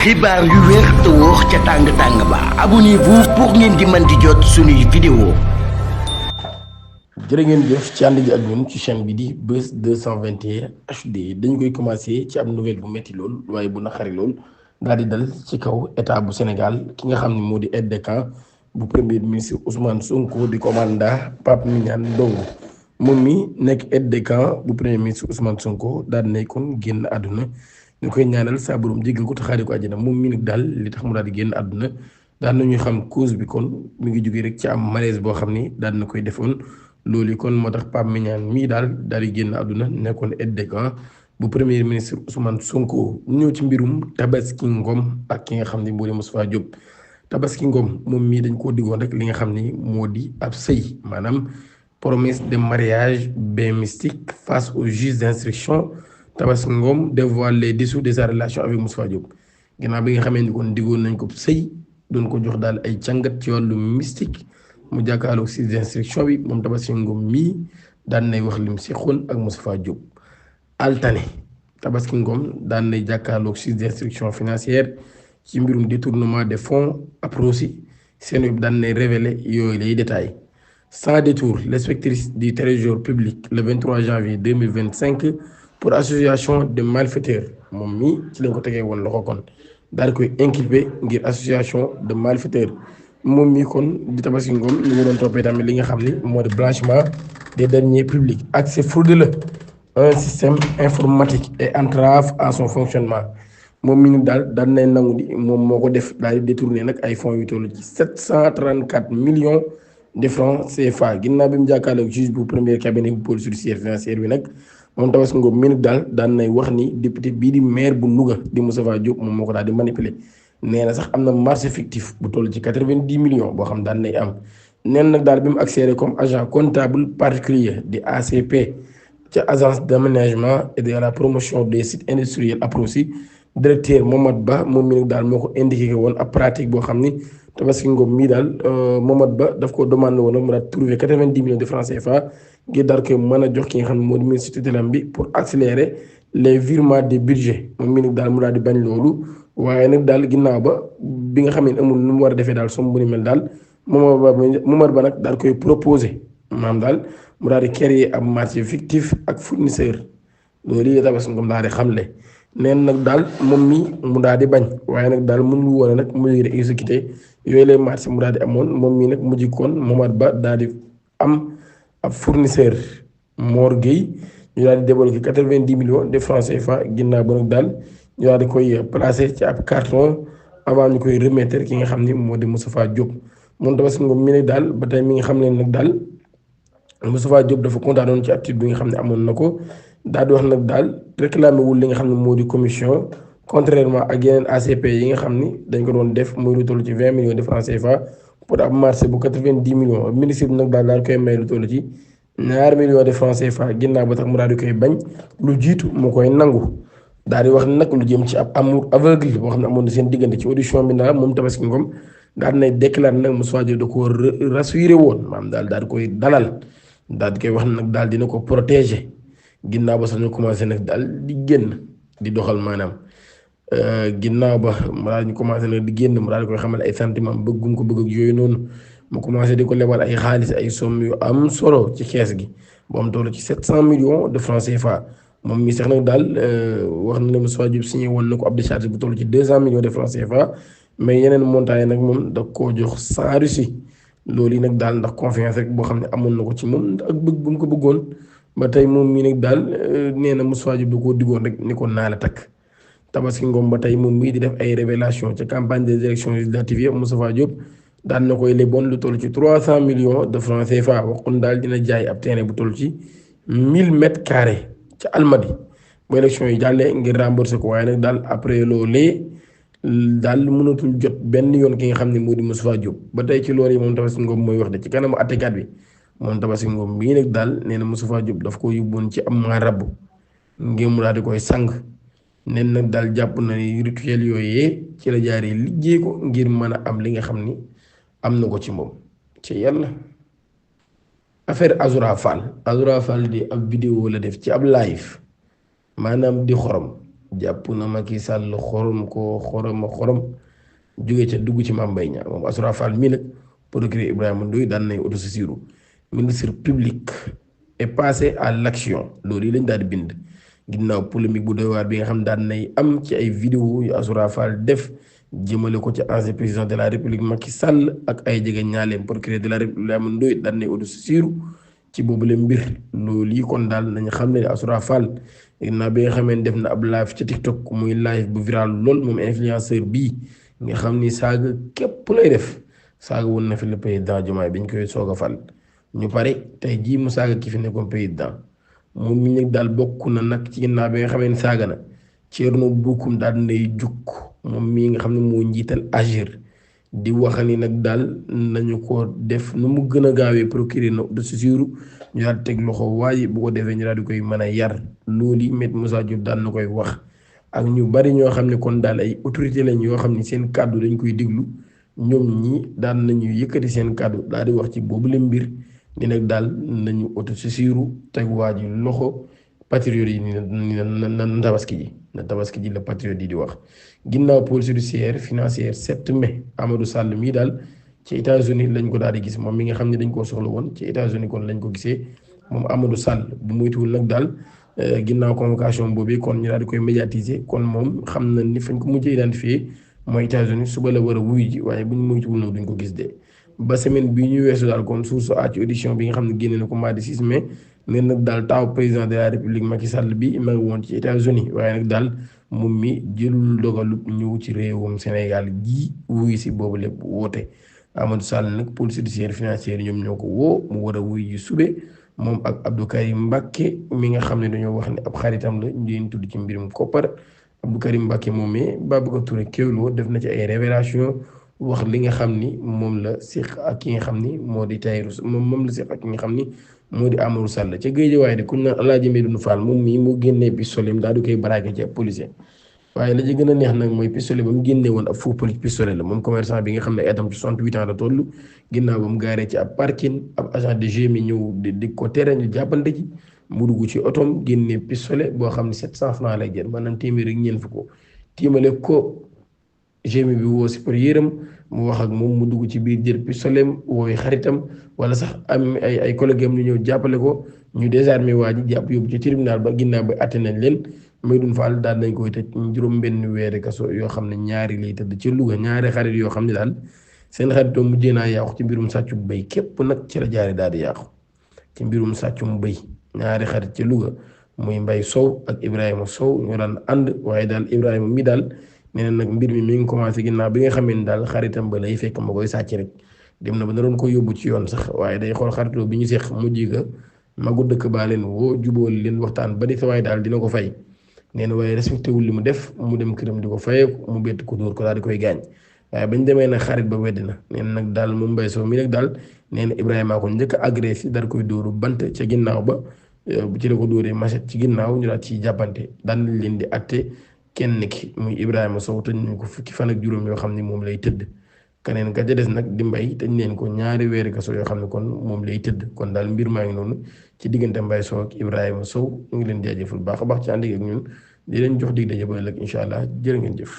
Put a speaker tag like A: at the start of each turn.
A: xibaar yu wér te wóor ca tàng-tàng ba abonnez-vous pour ngeen di mën di jot suñuy vidéo.
B: jërë ngeen jëf ci ànd ji ak ñun ci chaîne bi di Buzz 221 HD dañu koy commencé ci ab nouvelle bu métti lool waaye bu naqari lool daal di dal ci kaw état bu Sénégal ki nga xam ne moo di aide de camp bu premier ministre Ousmane Sonko di commandant Pape Mignane Ndongo moom mi nekk aide de camp bu premier ministre Ousmane Sonko daal di nekkoon génn àdduna. ñu koy ñaanal saa borom jéggal ko te xaari ko àjjana moom mi nag daal li tax mu daal di génn àdduna daal nañuy xam cause bi kon mi ngi jógee rek ci am malaise boo xam ni daal na koy defoon loolu kon moo tax Pape Mignane mii daal di génn àdduna nekkoon aide de camp bu premier ministre Ousmane Sonko ñëw ci mbirum Tabaski Ngom ak ki nga xam ni moo di Moustapha Diop Tabaski Ngom moom mii dañ koo diggoon rek li nga xam ni moo di ab sëy maanaam promesse de mariage bien mystique face au juge d'instruction. Tabaski Ngom dévoile les dessous de sa relation avec Moustapha Diop ginnaaw bi nga xamee ni kon diggoon nañ ko sëy doon ko jox daal ay càngat ci wàllu mystique mu jàkkaarloog juge d'instruction bi moom Tabaski Ngom mii daan nay wax lim seqoon ak Moustapha Diop. altane Tabaski Ngom daan nay jàkkaarloog juge d'instruction financière ci mbirum détournement des fonds APROSI seen yëpp daan nay révéler yooyu lay détails sans détour l'inspectrice du trésor public le 23 janvier 2025. pour association de malfaiteurs moom mii ci lañ ko tegee woon loxo kon daal di koy inculpé ngir association de malfaiteurs moom mii kon di Tabaski Ngom ñu ngi doon toppee tamit li nga xam ni moo di blanchiment des deniers publics accès frauduleux un système informatique et entrave à son fonctionnement moom mii daal nay nangu di moom moo ko def daal di détourné nag ay fonds yu toll ci 734 millions de francs CFA ginnaaw bi mu jàkkaarloog juge bu premier cabinet bu police judiciaire financière bi nag. moom Tabaski Ngom mi nag daal daan nay wax ni député bii di maire bu Louga di Moustapha Diop moom moo ko daal di manipuler nee na sax am na marché fictif bu toll ci 90 millions boo xam daan nay am neen nag daal bi mu accédé comme agent comptable particulier di ACP ca agence d'aménagement et de la promotion des sites industriels APROSI directeur Momad Ba moom mi nag daal moo ko indiqué woon ab pratique boo xam ni Tabaski Ngom mii daal Momad Ba daf ko demandé woon mu daal trouvé 90 millions de francs CFA ngir daal koy mën a jox ki nga xam ne moo di ministre tutelam bi pour accélérer les virements des budgets moom mii nag daal mu daal di bañ loolu waaye nag daal ginnaaw ba bi nga xam ne amul nu mu war a defee daal somme bu ni mel daal Momad Ba nag daal koy proposé maanaam daal mu daal di créer ab marché fictif ak fournisseur loolu yi Tabaski Ngom daal di xamle neen nag daal moom mi mu daal di bañ waaye nag daal mënul woon nag mu ngi exécuté yooyu lay marché mu daal di amoon moom mii nag mujj koon Momad Ba daal di am ab fournisseur Mor Gueye ñu daal di débloqué 90 millions de francs CFA ginnaaw ba nag daal ñu daal di koy placé ci ab carton avant ñu koy remettre ki nga xam ni moo di Moustapha Diop moom Tabaski Ngom mi nag daal ba tey mi nga xam ne nag daal Moustapha Diop dafa kontaanoon ci attitude bi nga xam ne amoon na ko daal di wax nag daal réclamé wul li nga xam ne moo di commission contrairement ak yeneen ACP yi nga xam ni dañ ko doon def muy lu toll ci 20 millions de francs CFA pour ab marché bu 90 millions ministre bi nag daal koy may lu toll ci ñaar millions de francs CFA ginnaaw ba tax mu daal di koy bañ lu jiitu mu koy nangu daal di wax nag lu jëm ci ab amour aveugle boo xam ne amoon na seen diggante ci audition bi daal moom Tabaski Ngom daal nay déclaré nag Moustapha Diop da koo rassuré woon maanaam daal di koy dalal daal di koy wax nag daal dina ko protéger ginnaaw ba sax ñu commencé nag daal di génn di doxal maanaam ginnaaw ba mu daal ñu commencé nag di génn mu daal di koy xamal ay sentiment bëggum ko bëgg ak yooyu noonu mu commencé di ko lebal ay xaalis ay somme yu am solo ci kees gi bu am toll ci 700 millions de francs CFA moom mi sax nag daal wax na ne Moustapha Diop signé woon na ko ab décharge bu toll ci 200 millions de francs CFA mais yeneen montant yi nag moom da koo jox sans Russie loolu yi nag daal ndax confiance rek boo xam ne amoon na ko ci moom ak bëgg bu mu ko bëggoon ba tey moom mii nag daal nee na Moustapha Diop da koo diggoon rek ni ko naa la takk. Tabaski Ngom ba tey moom mii di def ay révélation ca campagne des élections législatives yëpp Moustapha Diop daan na koy leboon lu toll ci 300 millions de francs CFA waxoon daal dina jaay ab terrain bu toll ci 1000 mètres carrés ca Almadi bu élection yi jàllee ngir rembourser ko waaye nag daal après loolee daal mënatul jot benn yoon ki nga xam ne moo di Moustapha Diop ba tey ci loolu yi moom Tabaski Ngom mooy wax de ci kanamu àttekat bi moom Tabaski Ngom mii nag daal nee na Moustapha Diop daf ko yóbboon ci am marabu ngir mu daal di koy sang. nen nag daal jàpp na ni rituel yooyee ci la jaaree liggéey ko ngir mën a am li nga xam ni am na ko ci moom ci yàlla affaire Azoura Fall di ab vidéo la def ci ab live maanaam di xorom jàpp na Macky Sall xorom ko xorom jóge ca dugg ci Mame Mbaye Niang moom Assoura Fall mii nag procureur Ibrahima Ndoye daan nay autosaisir ministre public est passé à l'action loolu yi lañ daal di bind ginnaaw polémique bu doy waar bi nga xam daan nay am ci ay vidéo yu Assoura Fall def jëmale ko ci ancien président de la république Macky Sall ak ay jege ñaaleem procureur de la république Ibrahima Ndoye daan nay autosaisir ci boobule mbir loolu yi kon daal nañu xam ne Assoura Fall ginnaaw bi nga xamee ne def na ab live ca TikTok muy live bu viral lool moom influenceur bii nga xam ni saaga képp lay def saaga woon na fi le président Diomaye bi ñu koy soog a fal ñu pare tey jii mu saaga ki fi nekkoon président moom mi nag daal bokk na nag ci ginnaaw bi nga xamee ne saaga na Thierno Bocoum daal nay jukk moom mii nga xam ne moo njiital AGER di wax ni nag daal nañu ko def nu mu gën a gaawee procureur na de séjour ñu daal teg loxo waaye bu ko defee ñu daal di koy mën a yar loolu yi Maître Moussa Diop daal na koy wax ak ñu bari ñoo xam ne kon daal ay autorité lañ yoo xam ne seen kàddu dañ koy diglu ñoom ñi daan nañu yëkkati seen kàddu daal di wax ci boobu la mbir ni nag daal nañu autosaisir teg waa ji loxo patriote yi ni na tabaski ji la patriote yi di wax ginnaaw pôle judiciaire financière 7 mai Amadou Sall mii daal ci États-Unis lañ ko daal di gis moom mi nga xam ne dañ koo soxla woon ci États-Unis kon lañ ko gisee moom Amadou Sall bu muytuwul nag daal ginnaaw convocation boobu kon ñu daal di koy médiatiser kon moom xam na ni fañ ko mujjee identifié mooy États-Unis suba la war a wuyu ji waaye bu ñu muytuwul nag duñ ko gis de ba semaine bii ñu weesu daal kon source a ci audition bi nga xam ne génne na ko mardi 6 mai nee nag daal taaw président de la république Macky Sall bi ma ngi woon ci États-Unis waaye nag daal moom mi jëlul dogalu ñëw ci réewum Sénégal gii wuyu si boobu lépp woote Amadou Sall nag pôle judiciaire financière ñoom ñoo ko woo mu war a wuyu ji sube moom ak Abdou Karim Mbacké mi nga xam ne dañoo wax ne ab xaritam la ñu leen tudd ci mbirum koppar Abdou Karim Mbacké moomee Babacar Touré Kewlo def na ci ay révélation wax li nga xam ni moom la séq ak ki nga xam ni moo di Tahirou moom la séq ak ki nga xam ni moo di Amadou Sall ca Guédiawaye de kuñ naan Alaaji Medoune Fall moom mii mu génnee pistolet daal di koy braqué ci ab policier waaye la ci gën a neex nag mooy pistolet ba mu génnee woon ab faux pistolet la moom commerçant bi nga xam ne atam ci 68 ans la toll ginnaaw ba mu gaaree ci ab parking ab agent de GMI ñëw di ko tere ñu jàppante ci mu dugg ci otoom génnee pistolet boo xam ne 700 francs lay jël maanaam téeméer ak ñeent fukk tiimale ko GMI bi woo supérieur am mu wax ak moom mu dugg ci biir jël pistolet wooy xaritam wala sax am ay collègue am ñu ñëw jàppale ko ñu désarmé waa ji jàpp yóbbu ci tribunal ba ginnaaw ba àtte nañ leen Medoune Fall daal nañ koy tëj juróom benn weeri kaso yoo xam ne ñaari lay tëdd ci Louga ñaari xarit yoo xam ne daal seen xaritoo mujjee naa yàqu ci mbirum sàccum béy képp nag ci la jaari daal di yàqu ci mbirum sàccum béy ñaari xarit ci Louga muy Mbaye Sow ak Ibrahima Sow ñoo daan ànd waaye daal Ibrahima mi daal nee na nag mbir mi ngi commencé ginnaaw bi nga xamee ne daal xaritam ba lay fekk ma koy sàcc rek dem na ba naroon ko yóbbu ci yoon sax waaye day xool xaritoo bi ñu seq mujj ga magu dëkk baa leen woo jubóol leen waxtaan ba di sa waaye daal dina ko fay nee na waaye respecté wul li mu def mu dem këram di ko fayeeku mu bett ko dóor ko daal di koy gaañ waaye bañ demee nag xarit ba weddi na nee na nag daal moom Mbaye Sow mi nag daal nee na Ibrahima ko njëkk a agressé daal koy dóoru bant ca ginnaaw ba bu ci la ko dóoree machette ci ginnaaw ñu daal ciy jàppante daan nañ leen di atte kenn ki muy Ibrahima Sow tëj nañ ko fukki fan ak juróom yoo xam ne moom lay tëdd keneen ka ca des nag di Mbaye tëj leen ko ñaari weeri kaso yoo xam ne kon moom lay tëdd kon daal mbir maa ngi noonu ci diggante Mbaye Sow ak Ibrahima Sow ñu ngi leen jaajëfal baax a baax ci ànd ak ñun di leen jox dig daje ba ëllëg incha allah jërë ngeen jëf.